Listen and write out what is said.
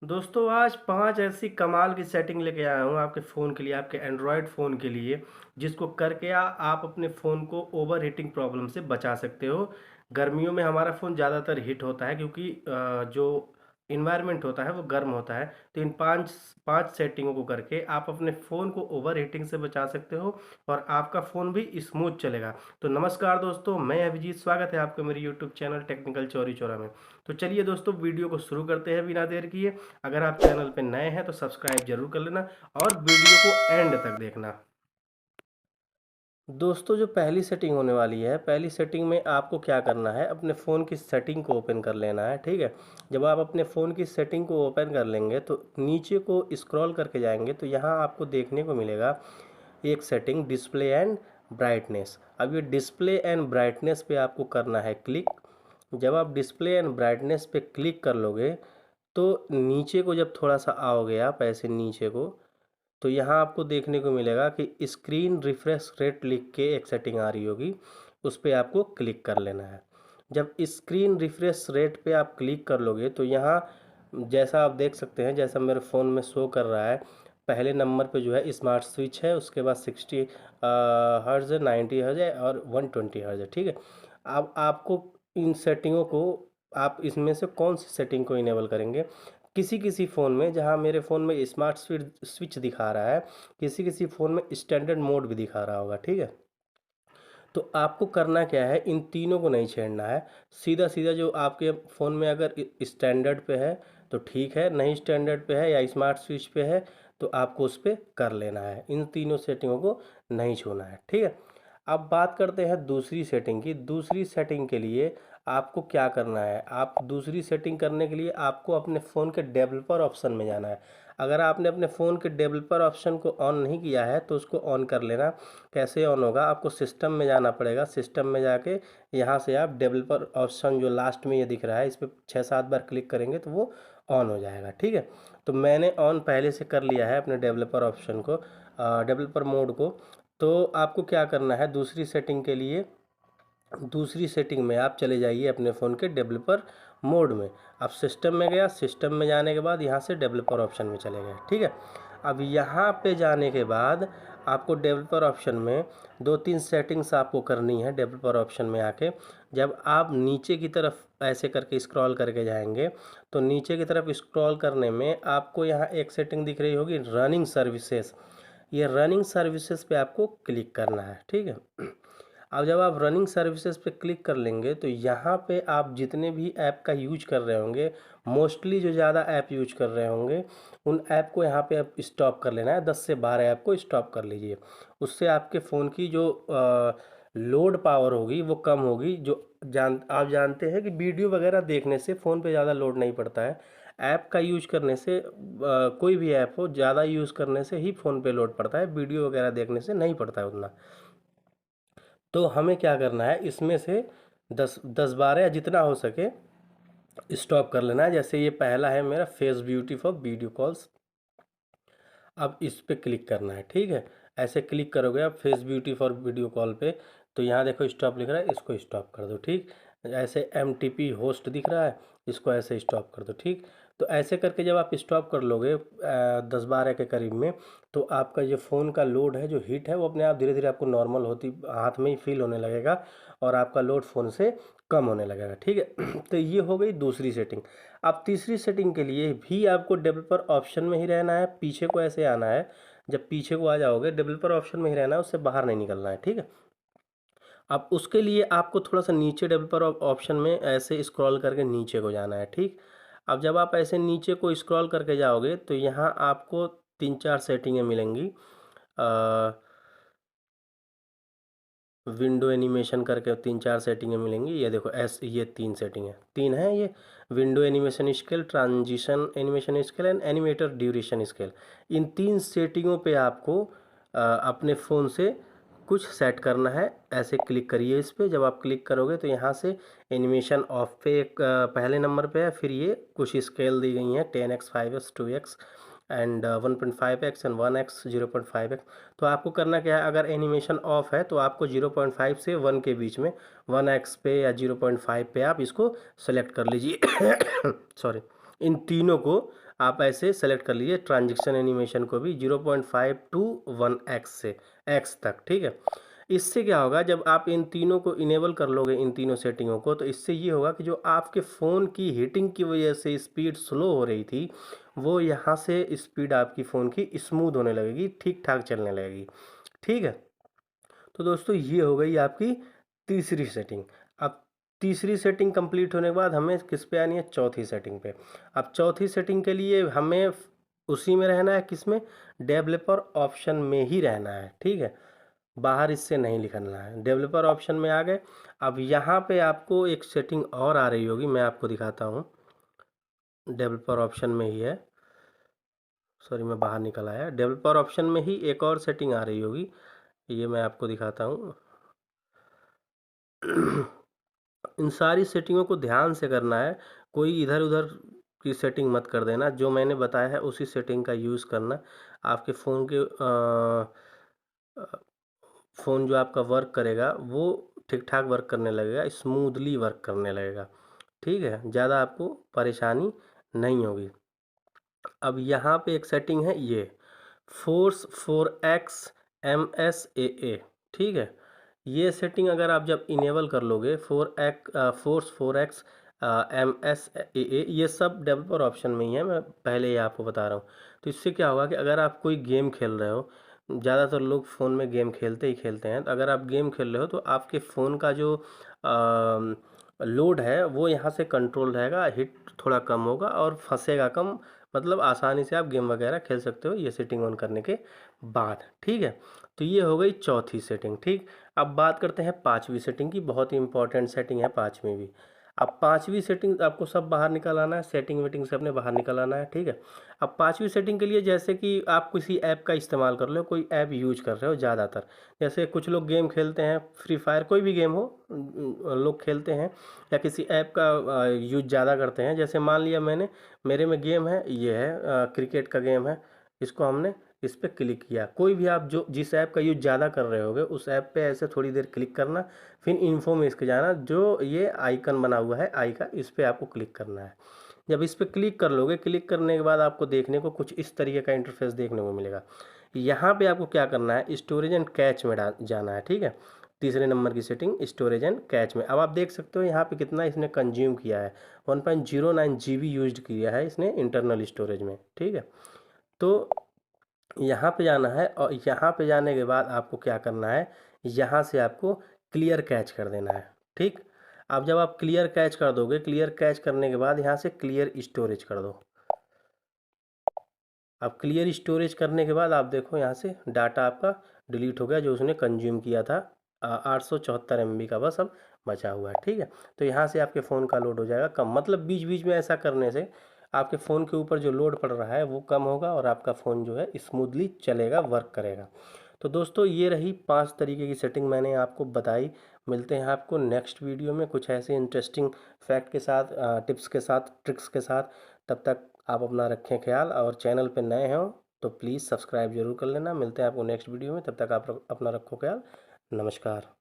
दोस्तों आज 5 ऐसी कमाल की सेटिंग लेके आया हूँ आपके फ़ोन के लिए, आपके एंड्रॉयड फ़ोन के लिए, जिसको करके आप अपने फ़ोन को ओवर हीटिंग प्रॉब्लम से बचा सकते हो। गर्मियों में हमारा फ़ोन ज़्यादातर हीट होता है क्योंकि जो एनवायरनमेंट होता है वो गर्म होता है। तो इन 5 सेटिंगों को करके आप अपने फ़ोन को ओवर हीटिंग से बचा सकते हो और आपका फ़ोन भी स्मूथ चलेगा। तो नमस्कार दोस्तों, मैं अभिजीत, स्वागत है आपका मेरे YouTube channel technical Chauri Chaura में। तो चलिए दोस्तों, वीडियो को शुरू करते हैं बिना देर किए। अगर आप चैनल पे नए हैं तो सब्सक्राइब जरूर कर लेना और वीडियो को एंड तक देखना। दोस्तों जो पहली सेटिंग होने वाली है, पहली सेटिंग में आपको क्या करना है, अपने फ़ोन की सेटिंग को ओपन कर लेना है। ठीक है, जब आप अपने फ़ोन की सेटिंग को ओपन कर लेंगे तो नीचे को स्क्रॉल करके जाएंगे तो यहाँ आपको देखने को मिलेगा एक सेटिंग, डिस्प्ले एंड ब्राइटनेस। अब ये डिस्प्ले एंड ब्राइटनेस पे आपको करना है क्लिक। जब आप डिस्प्ले एंड ब्राइटनेस पे क्लिक कर लोगे तो नीचे को जब थोड़ा सा आओगे आप ऐसे नीचे को, तो यहाँ आपको देखने को मिलेगा कि स्क्रीन रिफ्रेश रेट लिख के एक सेटिंग आ रही होगी, उस पर आपको क्लिक कर लेना है। जब स्क्रीन रिफ्रेश रेट पे आप क्लिक कर लोगे तो यहाँ जैसा आप देख सकते हैं, जैसा मेरे फ़ोन में शो कर रहा है, पहले नंबर पे जो है स्मार्ट स्विच है, उसके बाद 60 हर्ज, 90 हर्ज है और 120 हर्ज है। ठीक है, अब आपको इन सेटिंगों को, आप इसमें से कौन सी सेटिंग को इनेबल करेंगे। किसी किसी फ़ोन में, जहाँ मेरे फ़ोन में स्मार्ट स्विच स्विच दिखा रहा है, किसी किसी फ़ोन में स्टैंडर्ड मोड भी दिखा रहा होगा। ठीक है, तो आपको करना क्या है, इन तीनों को नहीं छेड़ना है। सीधा सीधा जो आपके फ़ोन में अगर स्टैंडर्ड पे है तो ठीक है, नहीं स्टैंडर्ड पे है या स्मार्ट स्विच पे है तो आपको उस पर कर लेना है। इन तीनों सेटिंगों को नहीं छूना है। ठीक है, अब बात करते हैं दूसरी सेटिंग की। दूसरी सेटिंग के लिए आपको क्या करना है, आप दूसरी सेटिंग करने के लिए आपको अपने फ़ोन के डेवलपर ऑप्शन में जाना है। अगर आपने अपने फ़ोन के डेवलपर ऑप्शन को ऑन नहीं किया है तो उसको ऑन कर लेना। कैसे ऑन होगा, आपको सिस्टम में जाना पड़ेगा। सिस्टम में जाके यहाँ से आप डेवलपर ऑप्शन जो लास्ट में ये दिख रहा है, इस पर 6-7 बार क्लिक करेंगे तो वो ऑन हो जाएगा। ठीक है, तो मैंने ऑन पहले से कर लिया है अपने डेवलपर ऑप्शन को, डेवलपर मोड को। तो आपको क्या करना है, दूसरी सेटिंग के लिए दूसरी सेटिंग में आप चले जाइए अपने फ़ोन के डेवलपर मोड में। अब सिस्टम में गया, सिस्टम में जाने के बाद यहाँ से डेवलपर ऑप्शन में चले गए। ठीक है, अब यहाँ पे जाने के बाद आपको डेवलपर ऑप्शन में 2-3 सेटिंग्स आपको करनी है। डेवलपर ऑप्शन में आके जब आप नीचे की तरफ ऐसे करके स्क्रॉल करके जाएंगे तो नीचे की तरफ स्क्रॉल करने में आपको यहाँ एक सेटिंग दिख रही होगी, रनिंग सर्विसेज। ये रनिंग सर्विसेज पे आपको क्लिक करना है। ठीक है, अब जब आप रनिंग सर्विसेज पे क्लिक कर लेंगे तो यहाँ पे आप जितने भी ऐप का यूज कर रहे होंगे, मोस्टली जो ज़्यादा ऐप यूज कर रहे होंगे, उन ऐप को यहाँ पे आप स्टॉप कर लेना है। 10 से 12 ऐप को स्टॉप कर लीजिए। उससे आपके फ़ोन की जो लोड पावर होगी वो कम होगी। जो आप जानते हैं कि वीडियो वगैरह देखने से फ़ोन पे ज़्यादा लोड नहीं पड़ता है। ऐप का यूज करने से कोई भी ऐप हो, ज़्यादा यूज़ करने से ही फ़ोन पे लोड पड़ता है, वीडियो वगैरह देखने से नहीं पड़ता है उतना। तो हमें क्या करना है, इसमें से 10-12 या जितना हो सके स्टॉप कर लेना है। जैसे ये पहला है मेरा, face beauty for video calls. अब इस पे क्लिक करना है। ठीक है, ऐसे क्लिक करोगे आप face beauty for video call पे तो यहाँ देखो स्टॉप लिख रहा है, इसको स्टॉप कर दो। ठीक, ऐसे MTP होस्ट दिख रहा है, इसको ऐसे स्टॉप कर दो। ठीक, तो ऐसे करके जब आप स्टॉप कर लोगे 10-12 के करीब में, तो आपका जो फ़ोन का लोड है, जो हीट है, वो अपने आप धीरे धीरे आपको नॉर्मल होती हाथ में ही फील होने लगेगा और आपका लोड फ़ोन से कम होने लगेगा। ठीक है, तो ये हो गई दूसरी सेटिंग। अब तीसरी सेटिंग के लिए भी आपको डेवलपर ऑप्शन में ही रहना है, पीछे को ऐसे आना है। जब पीछे को आ जाओगे, डेवलपर ऑप्शन में ही रहना है, उससे बाहर नहीं निकलना है। ठीक है, अब उसके लिए आपको थोड़ा सा नीचे डेवलपर ऑप्शन में ऐसे स्क्रॉल करके नीचे को जाना है। ठीक, अब जब आप ऐसे नीचे को स्क्रॉल करके जाओगे तो यहाँ आपको 3-4 सेटिंगें मिलेंगी। विंडो एनिमेशन करके 3-4 सेटिंगें मिलेंगी। ये देखो, ये 3 सेटिंग है, 3 है ये। Window animation scale, transition animation scale and animator duration scale. इन 3 सेटिंगों पे आपको अपने फ़ोन से कुछ सेट करना है। ऐसे क्लिक करिए इस पे। जब आप क्लिक करोगे तो यहाँ से एनिमेशन ऑफ पे एक पहले नंबर पे है, फिर ये कुछ स्केल दी गई हैं, 10x, 5x, 2x and 1.5x and 1x, 0.5x। तो आपको करना क्या है, अगर एनिमेशन ऑफ है तो आपको 0.5 से 1 के बीच में 1x पे या 0.5 पे आप इसको सेलेक्ट कर लीजिए। सॉरी, इन तीनों को आप ऐसे सेलेक्ट कर लीजिए, ट्रांजैक्शन एनिमेशन को भी 0.5 टू 1x से x तक, ठीक है। इससे क्या होगा, जब आप इन तीनों को इनेबल कर लोगे, इन तीनों सेटिंगों को, तो इससे ये होगा कि जो आपके फ़ोन की हीटिंग की वजह से स्पीड स्लो हो रही थी, वो यहाँ से स्पीड आपकी फ़ोन की स्मूथ होने लगेगी, ठीक ठाक चलने लगेगी, ठीक है। तो दोस्तों ये हो गई आपकी तीसरी सेटिंग। अब तीसरी सेटिंग कंप्लीट होने के बाद हमें किस पे आनी है, चौथी सेटिंग पे। अब चौथी सेटिंग के लिए हमें उसी में रहना है, किस में, डेवलपर ऑप्शन में ही रहना है, ठीक है। बाहर इससे नहीं निकलना है। डेवलपर ऑप्शन में आ गए। अब यहाँ पे आपको एक सेटिंग और आ रही होगी, मैं आपको दिखाता हूँ। डेवलपर ऑप्शन में ही है, सॉरी मैं बाहर निकल आया। डेवलपर ऑप्शन में ही एक और सेटिंग आ रही होगी, ये मैं आपको दिखाता हूँ। इन सारी सेटिंगों को ध्यान से करना है, कोई इधर उधर की सेटिंग मत कर देना। जो मैंने बताया है उसी सेटिंग का यूज़ करना। आपके फ़ोन के फ़ोन जो आपका वर्क करेगा वो ठीक ठाक वर्क करने लगेगा, स्मूथली वर्क करने लगेगा, ठीक है। ज़्यादा आपको परेशानी नहीं होगी। अब यहाँ पे एक सेटिंग है, ये फोर्स 4x MSAA, ठीक है। ये सेटिंग अगर आप जब इनेबल कर लोगे, फोर्स 4x MSAA, ये सब डेवलपर ऑप्शन में ही है, मैं पहले ही आपको बता रहा हूँ। तो इससे क्या होगा कि अगर आप कोई गेम खेल रहे हो, ज़्यादातर लोग फ़ोन में गेम खेलते ही खेलते हैं, तो अगर आप गेम खेल रहे हो तो आपके फ़ोन का जो लोड है वो यहाँ से कंट्रोल रहेगा, हिट थोड़ा कम होगा और फंसेगा कम, मतलब आसानी से आप गेम वगैरह खेल सकते हो ये सेटिंग ऑन करने के बाद, ठीक है। तो ये हो गई चौथी सेटिंग, ठीक। अब बात करते हैं पांचवी सेटिंग की, बहुत ही इंपॉर्टेंट सेटिंग है पांचवी भी। अब पांचवी सेटिंग आपको सब बाहर निकल आना है, सेटिंग वेटिंग से अपने बाहर निकल आना है, ठीक है। अब पांचवी सेटिंग के लिए, जैसे कि आप किसी ऐप का इस्तेमाल कर लो, कोई ऐप यूज कर रहे हो ज़्यादातर, जैसे कुछ लोग गेम खेलते हैं, फ्री फायर कोई भी गेम हो लोग खेलते हैं, या किसी ऐप का यूज ज़्यादा करते हैं। जैसे मान लिया मेरे में गेम है, ये है क्रिकेट का गेम है, इसको हमने इस पर क्लिक किया। कोई भी आप जो जिस ऐप का यूज ज़्यादा कर रहे होगे उस ऐप पे ऐसे थोड़ी देर क्लिक करना, फिर इन्फो में इसके जाना, जो ये आइकन बना हुआ है आई का, इस पर आपको क्लिक करना है। जब इस पर क्लिक कर लोगे, क्लिक करने के बाद आपको देखने को कुछ इस तरीके का इंटरफेस देखने को मिलेगा। यहाँ पे आपको क्या करना है, स्टोरेज एंड कैच में जाना है, ठीक है। तीसरे नंबर की सेटिंग, स्टोरेज एंड कैच में। अब आप देख सकते हो यहाँ पे कितना इसने कंज्यूम किया है, 1.09 GB यूज किया है इसने इंटरनल स्टोरेज में, ठीक है। तो यहाँ पे जाना है, और यहाँ पे जाने के बाद आपको क्या करना है, यहाँ से आपको क्लियर कैच कर देना है, ठीक। अब जब आप क्लियर कैच कर दोगे, क्लियर कैच करने के बाद यहाँ से क्लियर स्टोरेज कर दो। अब क्लियर स्टोरेज करने के बाद आप देखो यहाँ से डाटा आपका डिलीट हो गया, जो उसने कंज्यूम किया था 874 MB का बस अब बचा हुआ है, ठीक है। तो यहाँ से आपके फ़ोन का लोड हो जाएगा कम, मतलब बीच बीच में ऐसा करने से आपके फ़ोन के ऊपर जो लोड पड़ रहा है वो कम होगा और आपका फ़ोन जो है स्मूथली चलेगा, वर्क करेगा। तो दोस्तों ये रही 5 तरीके की सेटिंग मैंने आपको बताई। मिलते हैं आपको नेक्स्ट वीडियो में कुछ ऐसे इंटरेस्टिंग फैक्ट के साथ, टिप्स के साथ, ट्रिक्स के साथ। तब तक आप अपना रखें ख्याल, और चैनल पे नए हो तो प्लीज़ सब्सक्राइब जरूर कर लेना। मिलते हैं आपको नेक्स्ट वीडियो में, तब तक आप अपना रखो ख्याल। नमस्कार।